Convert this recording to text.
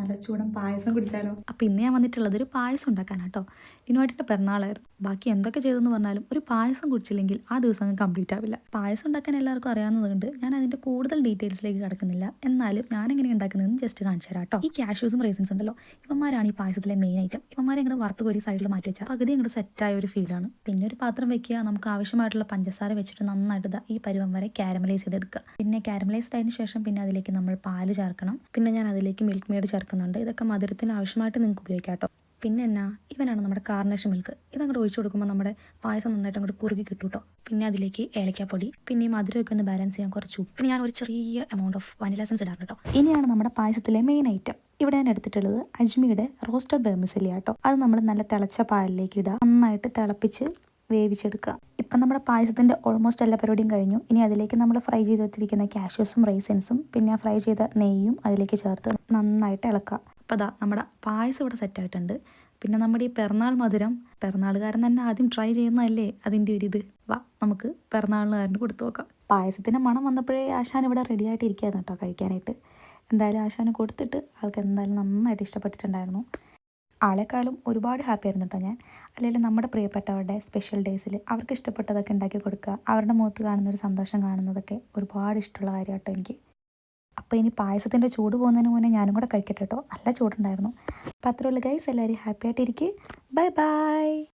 നല്ല ചൂടൻ പായസം കുടിച്ചാലോ? അപ്പോൾ ഇന്ന് ഞാൻ വന്നിട്ടുള്ളത് ഒരു പായസം ഉണ്ടാക്കാനാട്ടോ. ഇനുവായിട്ടിട്ട് പിറന്നാളായിരുന്നു. ബാക്കി എന്തൊക്കെ ചെയ്തെന്ന് പറഞ്ഞാലും ഒരു പായസം കുടിച്ചില്ലെങ്കിൽ ആ ദിവസം അങ്ങ് കംപ്ലീറ്റ് ആവില്ല. പായസം ഉണ്ടാക്കാൻ എല്ലാവർക്കും അറിയാവുന്നതുകൊണ്ട് ഞാൻ അതിൻ്റെ കൂടുതൽ ഡീറ്റെയിൽസിലേക്ക് കിടക്കുന്നില്ല. എന്നാലും ഞാൻ എങ്ങനെ ഉണ്ടാക്കുന്നതെന്ന് ജസ്റ്റ് കാണിച്ചു തരാം കേട്ടോ. ഈ കാഷ്യൂസും റേസിൻസ് ഉണ്ടല്ലോ, ഇവന്മാരാണ് ഈ പായസത്തിലെ മെയിൻ ഐറ്റം. ഇവന്മാരെ ഇങ്ങോട്ട് വറുത്ത് കോരി സൈഡിൽ മാറ്റി വെച്ചാൽ പകുതി ഇങ്ങോട്ട് സെറ്റായ ഒരു ഫീലാണ്. പിന്നെ ഒരു പാത്രം വെക്കുക, നമുക്ക് ആവശ്യമായിട്ടുള്ള പഞ്ചസാര വെച്ചിട്ട് നന്നായിട്ട് ഈ പരുവം വരെ കാരമലൈസ് ചെയ്തെടുക്കുക. പിന്നെ കാരമലൈസ്ഡ് ആയതിനു ശേഷം പിന്നെ അതിലേക്ക് നമ്മൾ പാല് ചേർക്കണം. പിന്നെ ഞാൻ അതിലേക്ക് മിൽക്ക് മെയ്ഡ് ചേർക്കുന്നുണ്ട്. ഇതൊക്കെ മധുരത്തിന് ആവശ്യമായിട്ട് നിങ്ങൾക്ക് ഉപയോഗിക്കാം കേട്ടോ. പിന്നെ എന്നാ ഇവനാണ് നമ്മുടെ കാർണേഷൻ മിൽക്ക്. ഇതങ്ങോട്ട് ഒഴിച്ചു കൊടുക്കുമ്പോൾ നമ്മുടെ പായസം നന്നായിട്ട് അങ്ങോട്ട് കുറുകി കിട്ടും കേട്ടോ. പിന്നെ അതിലേക്ക് ഏലക്കാപ്പൊടി, പിന്നെ ഈ മധുരമൊക്കെ ഒന്ന് ബാലൻസ് ചെയ്യാൻ കുറച്ച് ഉപ്പ്, പിന്നെ ഞാൻ ഒരു ചെറിയ എമൗണ്ട് ഓഫ് വനില എസൻസ് ഇടാം കേട്ടോ. ഇനിയാണ് നമ്മുടെ പായസത്തിലെ മെയിൻ ഐറ്റം. ഇവിടെ ഞാൻ എടുത്തിട്ടുള്ളത് അജ്മിയുടെ റോസ്റ്റഡ് വെർമിസെല്ലി കേട്ടോ. അത് നമ്മൾ നല്ല തിളച്ച പാലിലേക്ക് ഇടുക, നന്നായിട്ട് തിളപ്പിച്ച് വേവിച്ചെടുക്കുക. ഇപ്പം നമ്മുടെ പായസത്തിൻ്റെ ഓൾമോസ്റ്റ് എല്ലാ പരിപാടിയും കഴിഞ്ഞു. ഇനി അതിലേക്ക് നമ്മൾ ഫ്രൈ ചെയ്ത് വെച്ചിരിക്കുന്ന കാഷ്യൂസും റൈസിൻസും പിന്നെ ഫ്രൈ ചെയ്ത നെയ്യും അതിലേക്ക് ചേർത്ത് നന്നായിട്ട് ഇളക്കുക. അപ്പോൾ അതാ നമ്മുടെ പായസം ഇവിടെ സെറ്റായിട്ടുണ്ട്. പിന്നെ നമ്മുടെ ഈ പിറന്നാൾ മധുരം പിറന്നാളുകാരൻ തന്നെ ആദ്യം ട്രൈ ചെയ്യുന്നതല്ലേ അതിൻ്റെ ഒരു ഇത്. വാ നമുക്ക് പിറന്നാളുകാരന് കൊടുത്തു നോക്കാം. പായസത്തിൻ്റെ മണം വന്നപ്പോഴേ ആശാൻ ഇവിടെ റെഡി ആയിട്ട് ഇരിക്കുകയായിരുന്നു കേട്ടോ കഴിക്കാനായിട്ട്. എന്തായാലും ആശാന് കൊടുത്തിട്ട് ആൾക്ക് എന്തായാലും നന്നായിട്ട് ഇഷ്ടപ്പെട്ടിട്ടുണ്ടായിരുന്നു. ആളെക്കാളും ഒരുപാട് ഹാപ്പി ആയിരുന്നു കേട്ടോ ഞാൻ. അല്ലെങ്കിൽ നമ്മുടെ പ്രിയപ്പെട്ടവരുടെ സ്പെഷ്യൽ ഡേയ്സിൽ അവർക്ക് ഇഷ്ടപ്പെട്ടതൊക്കെ ഉണ്ടാക്കി കൊടുക്കുക, അവരുടെ മുഖത്ത് കാണുന്നൊരു സന്തോഷം കാണുന്നതൊക്കെ ഒരുപാട് ഇഷ്ടമുള്ള കാര്യം കേട്ടോ എനിക്ക്. അപ്പോൾ ഇനി പായസത്തിൻ്റെ ചൂട് പോകുന്നതിന് മുന്നേ ഞാനും കൂടെ കഴിക്കട്ടെ കേട്ടോ. നല്ല ചൂടുണ്ടായിരുന്നു. അപ്പോൾ അത്രയുള്ള ഗൈസ്, എല്ലാവരും ഹാപ്പി ആയിട്ടിരിക്കുക. Bye bye.